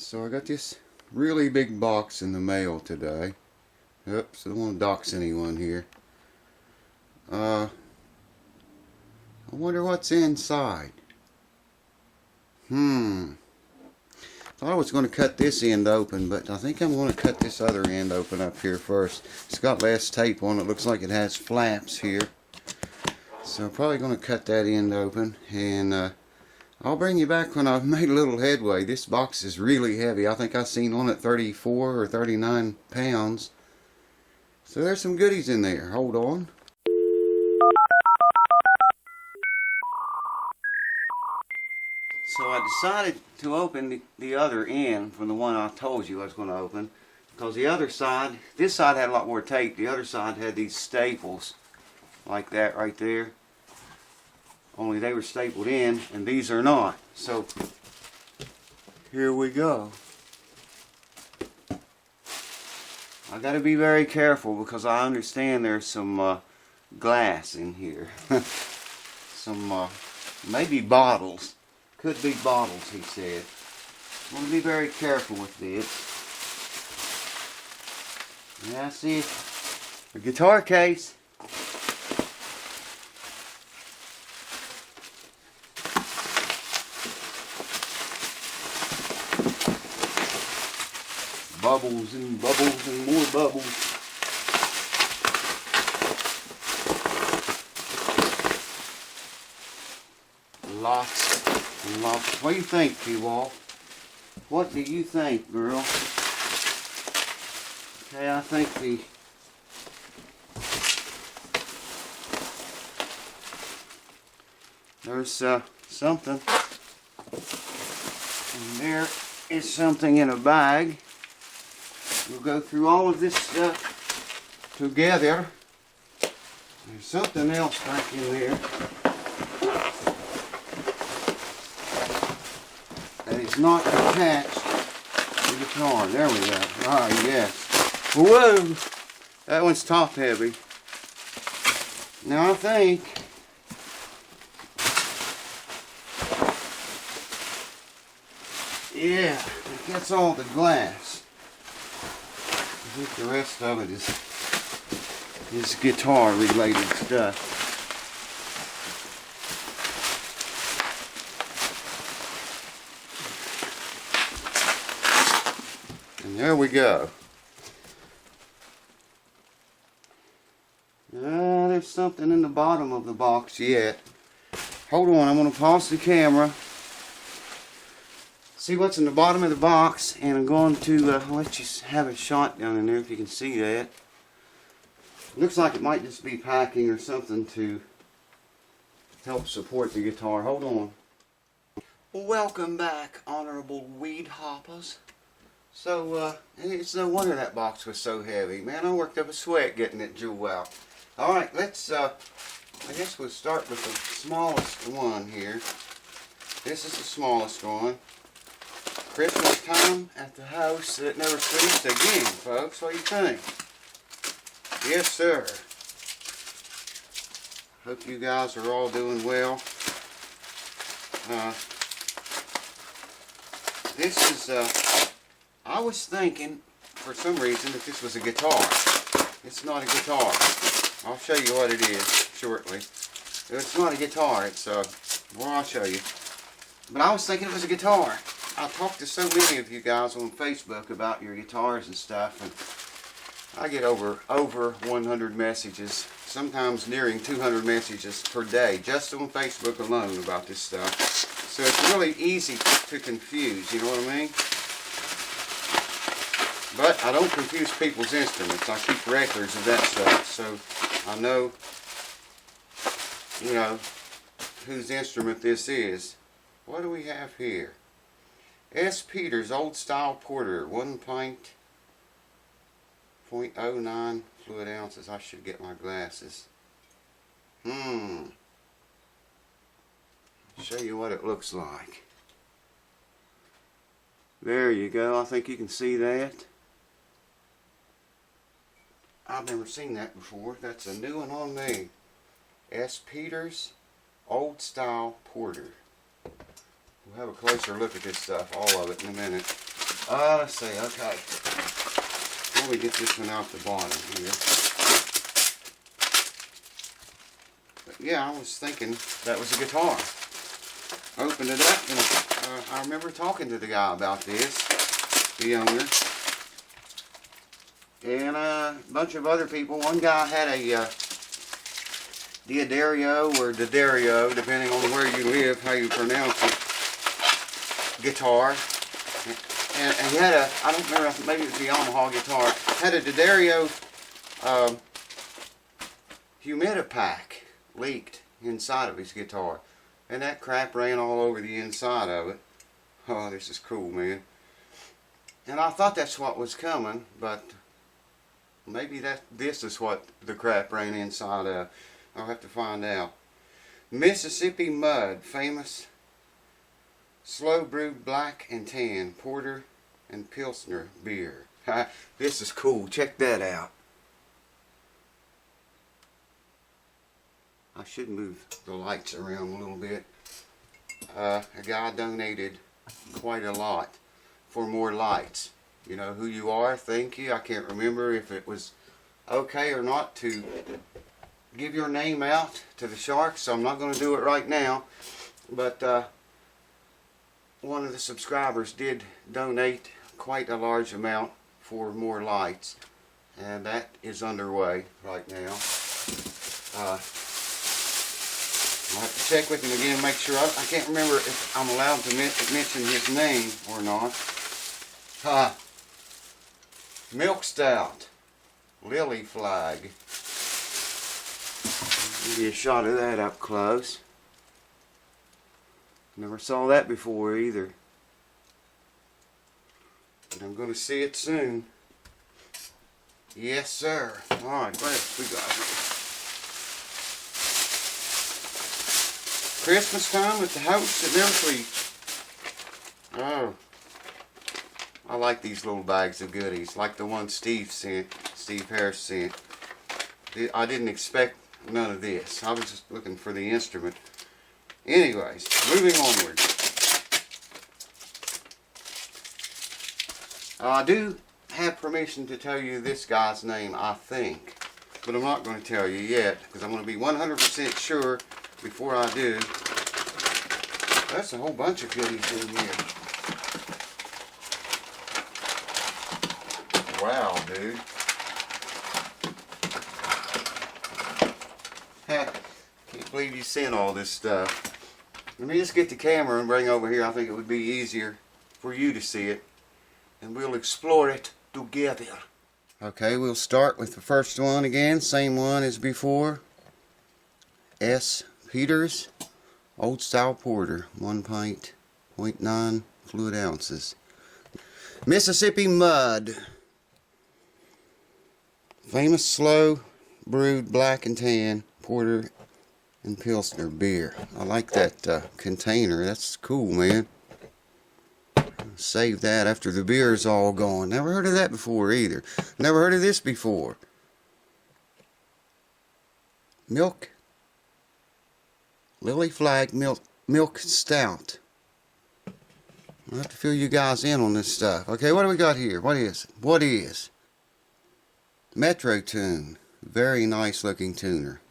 So I got this really big box in the mail today. Oops, I don't want to dox anyone here. I wonder what's inside. Thought I was going to cut this end open, but I think I'm going to cut this other end open up here first. It's got less tape on it. Looks like it has flaps here. So I'm probably going to cut that end open, and I'll bring you back when I've made a little headway. This box is really heavy. I think I've seen on it 34 or 39 pounds. So there's some goodies in there. Hold on. So I decided to open the other end from the one I told you I was going to open, because the other side, this side had a lot more tape. The other side had these staples like that right there. Only they were stapled in, and these are not. So here we go. I got to be very careful because I understand there's some glass in here. Some maybe bottles. Could be bottles, he said. I want to be very careful with this. Yeah, I see it. A guitar case. Bubbles and bubbles and more bubbles. Lots and lots. What do you think, P.W.? What do you think, girl? Okay, I think there's something. And there is something in a bag. We'll go through all of this stuff together. There's something else back in there that is not attached to the guitar. There we go. Ah, yes. Whoa! That one's top heavy. Now I think yeah, it gets all the glass. I think the rest of it is guitar related stuff. And there we go. There's something in the bottom of the box yet. Hold on, I'm going to pause the camera. See what's in the bottom of the box, and I'm going to let you have a shot down in there if you can see that. Looks like it might just be packing or something to help support the guitar. Hold on. Welcome back, honorable weed hoppers. So, it's no wonder that box was so heavy. Man, I worked up a sweat getting that jewel out. Alright, let's, I guess we'll start with the smallest one here. This is the smallest one. Christmas time at the house that never sleeps again, folks. What do you think? Yes, sir. Hope you guys are all doing well. This is, I was thinking, for some reason, that this was a guitar. It's not a guitar. I'll show you what it is shortly. It's not a guitar. It's, well, I'll show you. But I was thinking it was a guitar. I talked to so many of you guys on Facebook about your guitars and stuff, and I get over 100 messages, sometimes nearing 200 messages per day, just on Facebook alone about this stuff. So it's really easy to confuse, you know what I mean? But I don't confuse people's instruments. I keep records of that stuff, so I know, you know, whose instrument this is. What do we have here? S. Peters Old Style Porter, 1 pint, 0.09 fluid ounces. I should get my glasses. Show you what it looks like. There you go. I think you can see that. I've never seen that before. That's a new one on me. S. Peters Old Style Porter. We'll have a closer look at this stuff, all of it, in a minute. Let's see, okay. Let me get this one out the bottom here. But yeah, I was thinking that was a guitar. Opened it up, and I remember talking to the guy about this, the owner, and a bunch of other people. One guy had a D'addario or D'addario, depending on where you live, how you pronounce it, guitar. And he had a, I don't remember, maybe it was the Yamaha guitar, had a D'addario humidipak leaked inside of his guitar. And that crap ran all over the inside of it. Oh, this is cool, man. And I thought that's what was coming, but maybe this is what the crap ran inside of. I'll have to find out. Mississippi Mud, famous slow brewed black and tan porter and pilsner beer. This is cool. Check that out. I should move the lights around a little bit. A guy donated quite a lot for more lights. You know who you are. Thank you. I can't remember if it was okay or not to give your name out to the sharks, so I'm not going to do it right now. But one of the subscribers did donate quite a large amount for more lights, and that is underway right now. I'll have to check with him again, make sure. I can't remember if I'm allowed to mention his name or not. Milk Stout, Lily Flag. Give you a shot of that up close. Never saw that before either. But I'm going to see it soon. Yes, sir. Alright, what else we got here? Christmas time with the house that never sleeps. Oh. I like these little bags of goodies, like the one Steve Harris sent. I didn't expect none of this. I was just looking for the instrument. Anyways, moving onward. I do have permission to tell you this guy's name, I think. But I'm not going to tell you yet, because I'm going to be 100% sure before I do. That's a whole bunch of goodies in here. Wow, dude. Can't believe you sent all this stuff. Let me just get the camera and bring over here. I think it would be easier for you to see it. And we'll explore it together. Okay, we'll start with the first one again. Same one as before. S. Peters Old Style Porter. 1 pint, 0.9 fluid ounces. Mississippi Mud. Famous slow brewed black and tan porter and pilsner beer. I like that container. That's cool, man. Save that after the beer's all gone. Never heard of that before either. Never heard of this before. Milk. Lily Flag milk stout. I'll have to fill you guys in on this stuff. Okay, what do we got here? What is it? What is? Metro Tune. Very nice looking tuner.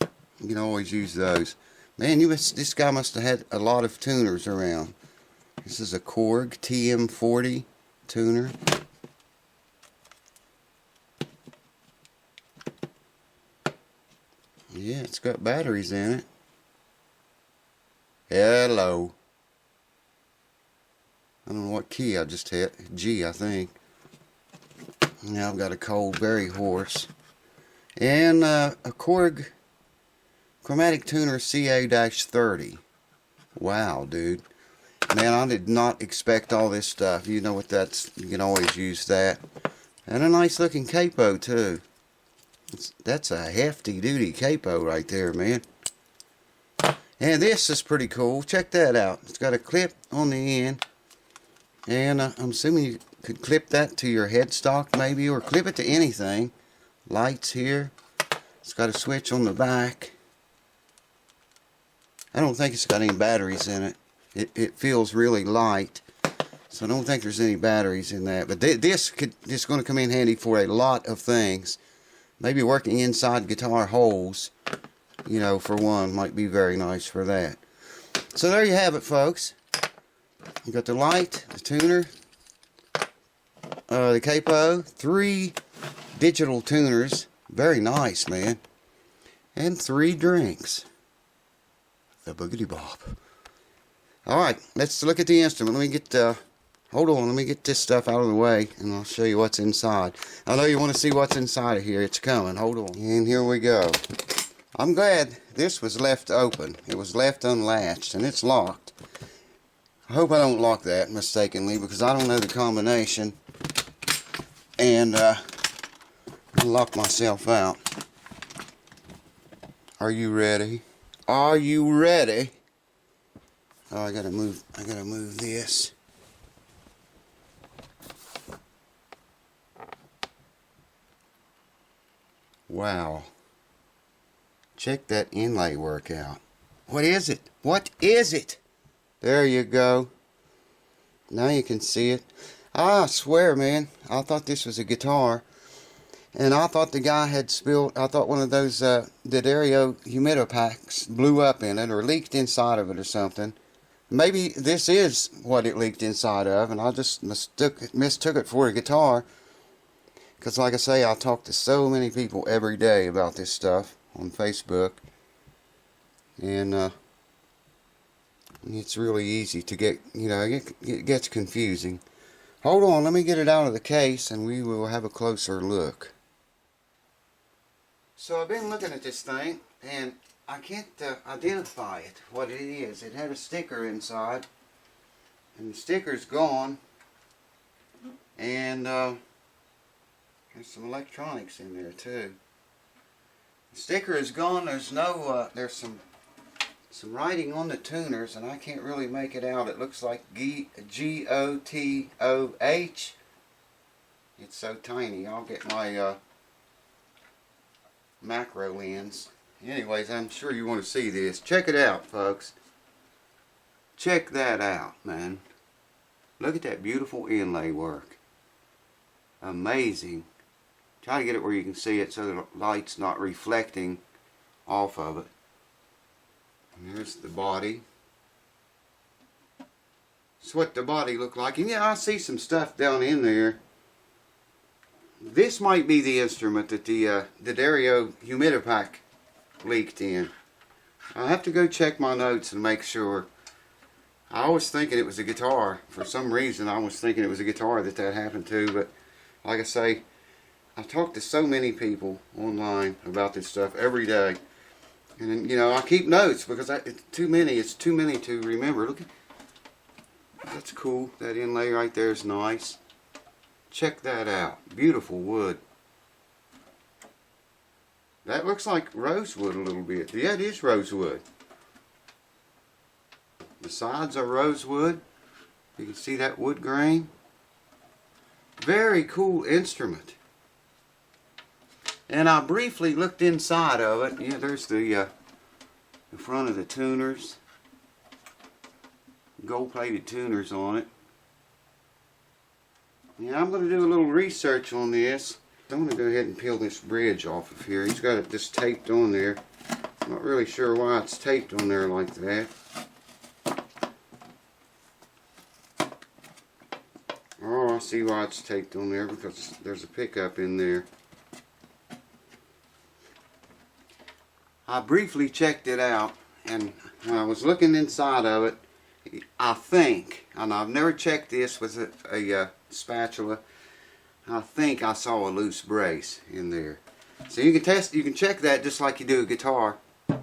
You can always use those. Man, this guy must have had a lot of tuners around. This is a Korg TM40 tuner. Yeah, it's got batteries in it. Hello. I don't know what key I just hit. G, I think. Now I've got a cold, very hoarse. And a Korg Chromatic Tuner CA-30. Wow, dude. Man, I did not expect all this stuff. You know what that's, you can always use that. And a nice looking capo too. That's a hefty duty capo right there, man. And this is pretty cool. Check that out. It's got a clip on the end. And I'm assuming you could clip that to your headstock maybe, or clip it to anything. Lights here. It's got a switch on the back. I don't think it's got any batteries in it. It feels really light. So I don't think there's any batteries in that. But this is going to come in handy for a lot of things. Maybe working inside guitar holes, you know, for one, might be very nice for that. So there you have it, folks. You got the light, the tuner, the capo, 3 digital tuners. Very nice, man. And 3 drinks. The boogity bop. Alright, let's look at the instrument. Let me get, hold on, let me get this stuff out of the way, and I'll show you what's inside. I know you want to see what's inside of here. It's coming. Hold on. And here we go. I'm glad this was left open. It was left unlatched, and it's locked. I hope I don't lock that mistakenly, because I don't know the combination. And, I'll lock myself out. Are you ready? Are you ready? Oh, I gotta move this. Wow. Check that inlay work out. What is it? What is it? There you go. Now you can see it. I swear, man, I thought this was a guitar. And I thought the guy had spilled, I thought one of those D'addario Humidipaks blew up in it or leaked inside of it or something. Maybe this is what it leaked inside of, and I just mistook it for a guitar. Because like I say, I talk to so many people every day about this stuff on Facebook. And it's really easy to get, you know, it gets confusing. Hold on, let me get it out of the case and we will have a closer look. So I've been looking at this thing and I can't identify it, what it is. It had a sticker inside and the sticker's gone, and there's some electronics in there too. The sticker is gone. There's no there's some writing on the tuners and I can't really make it out. It looks like G-O-T-O-H. It's so tiny. I'll get my macro lens. Anyways, I'm sure you want to see this. Check it out, folks. Check that out, man. Look at that beautiful inlay work. Amazing. Try to get it where you can see it so the light's not reflecting off of it. And there's the body. That's what the body looked like. And yeah, I see some stuff down in there. This might be the instrument that the D'addario Humidipak leaked in. I'll have to go check my notes and make sure. I was thinking it was a guitar. For some reason I was thinking it was a guitar that happened to, but like I say, I talk to so many people online about this stuff every day. And you know, I keep notes because it's too many to remember. Look at, that's cool. That inlay right there is nice. Check that out. Beautiful wood. That looks like rosewood a little bit. Yeah, it is rosewood. The sides are rosewood. You can see that wood grain. Very cool instrument. And I briefly looked inside of it. Yeah, there's the front of the tuners. Gold-plated tuners on it. Yeah, I'm going to do a little research on this. I'm going to go ahead and peel this bridge off of here. He's got it just taped on there. I'm not really sure why it's taped on there like that. Oh, I see why it's taped on there, because there's a pickup in there. I briefly checked it out, and when I was looking inside of it, I think, and I've never checked this with a spatula, I think I saw a loose brace in there. So you can check that just like you do a guitar. Yeah,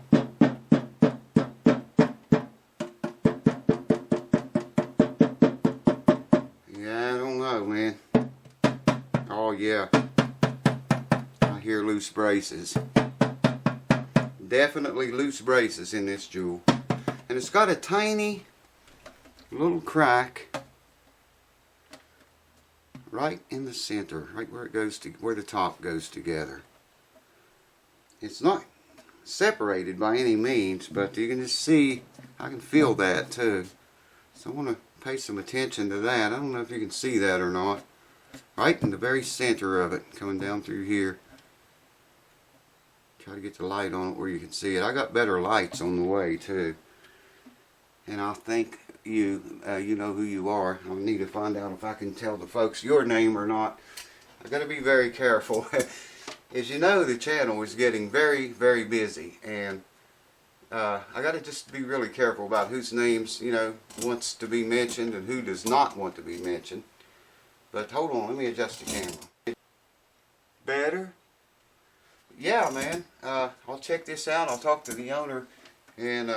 I don't know, man. Oh yeah, I hear loose braces. Definitely loose braces in this jewel. And it's got a tiny little crack right in the center, right where it goes to, where the top goes together. It's not separated by any means, but you can just see, I can feel that too. So I want to pay some attention to that. I don't know if you can see that or not. Right in the very center of it, coming down through here. Try to get the light on it where you can see it. I got better lights on the way too. And I think you know who you are. I need to find out if I can tell the folks your name or not. I got to be very careful. As you know, the channel is getting very, very busy, and I got to just be really careful about whose names, wants to be mentioned and who does not want to be mentioned. But hold on, let me adjust the camera. Better? Yeah, man. I'll check this out. I'll talk to the owner, and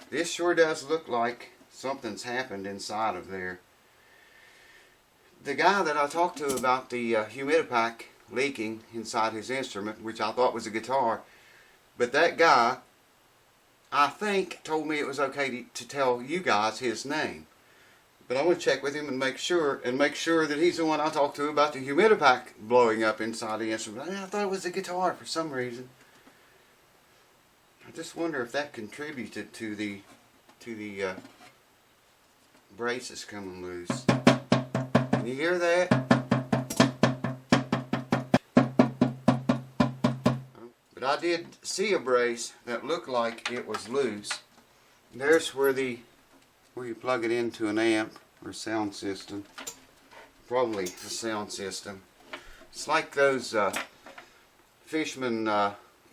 this sure does look like something's happened inside of there. The guy that I talked to about the humidipak leaking inside his instrument, which I thought was a guitar, but that guy, I think, told me it was okay to tell you guys his name. But I want to check with him and make sure that he's the one I talked to about the humidipak blowing up inside the instrument. I thought it was a guitar for some reason. I just wonder if that contributed to the braces coming loose. Can you hear that? But I did see a brace that looked like it was loose. There's where you plug it into an amp or sound system. Probably a sound system. It's like those Fishman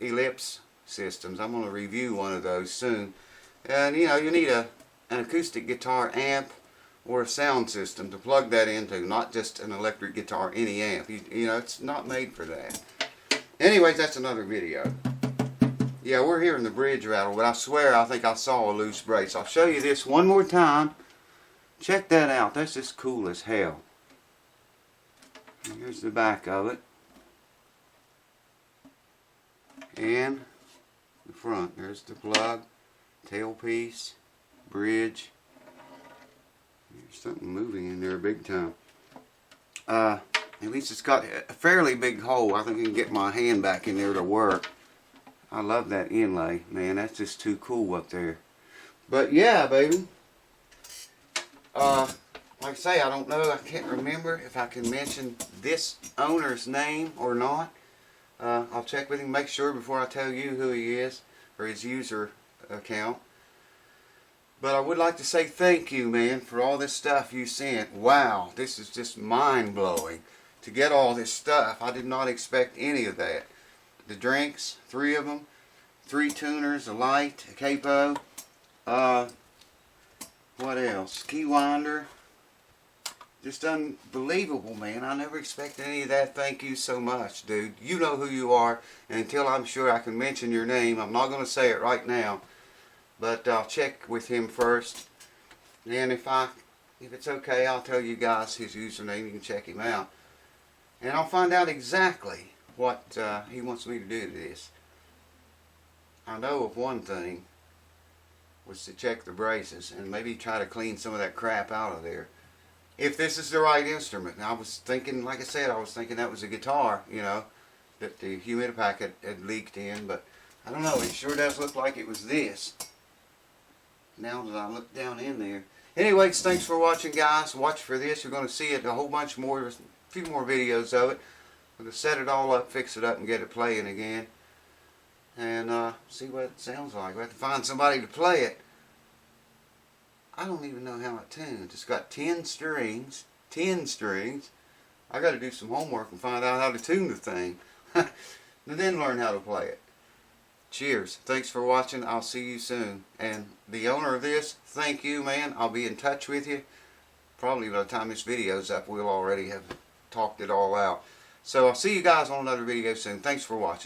ellipse systems. I'm going to review one of those soon. And you need an acoustic guitar amp or a sound system to plug that into, not just an electric guitar, any amp. It's not made for that. Anyways, that's another video. Yeah, we're hearing the bridge rattle, but I swear I think I saw a loose brace. I'll show you this one more time. Check that out. That's just cool as hell. Here's the back of it. And the front. There's the plug, tailpiece, bridge. There's something moving in there big time. At least it's got a fairly big hole. I think I can get my hand back in there to work. I love that inlay, man. That's just too cool up there. But yeah, baby. Like I say, I don't know. I can't remember if I can mention this owner's name or not. I'll check with him, make sure before I tell you who he is or his user account. But I would like to say thank you, man, for all this stuff you sent. Wow, this is just mind-blowing. To get all this stuff, I did not expect any of that. The drinks, 3 of them, 3 tuners, a light, a capo, what else? Key winder. Just unbelievable, man. I never expected any of that. Thank you so much, dude. You know who you are, and until I'm sure I can mention your name, I'm not going to say it right now, but I'll check with him first. And if it's okay, I'll tell you guys his username. You can check him out. And I'll find out exactly what he wants me to do to this. I know of one thing, was to check the braces and maybe try to clean some of that crap out of there. If this is the right instrument. Now I was thinking, like I said, I was thinking that was a guitar, that the humidipak had leaked in, but I don't know, it sure does look like it was this. Now that I look down in there. Anyways, thanks for watching, guys. Watch for this. You're going to see it, a whole bunch more, a few more videos of it. I'm going to set it all up, fix it up, and get it playing again. And see what it sounds like. We have to find somebody to play it. I don't even know how it tunes. It's got 10 strings. 10 strings. I got to do some homework and find out how to tune the thing. And then learn how to play it. Cheers. Thanks for watching. I'll see you soon. And the owner of this, thank you, man. I'll be in touch with you. Probably by the time this video's up, we'll already have talked it all out. So I'll see you guys on another video soon. Thanks for watching.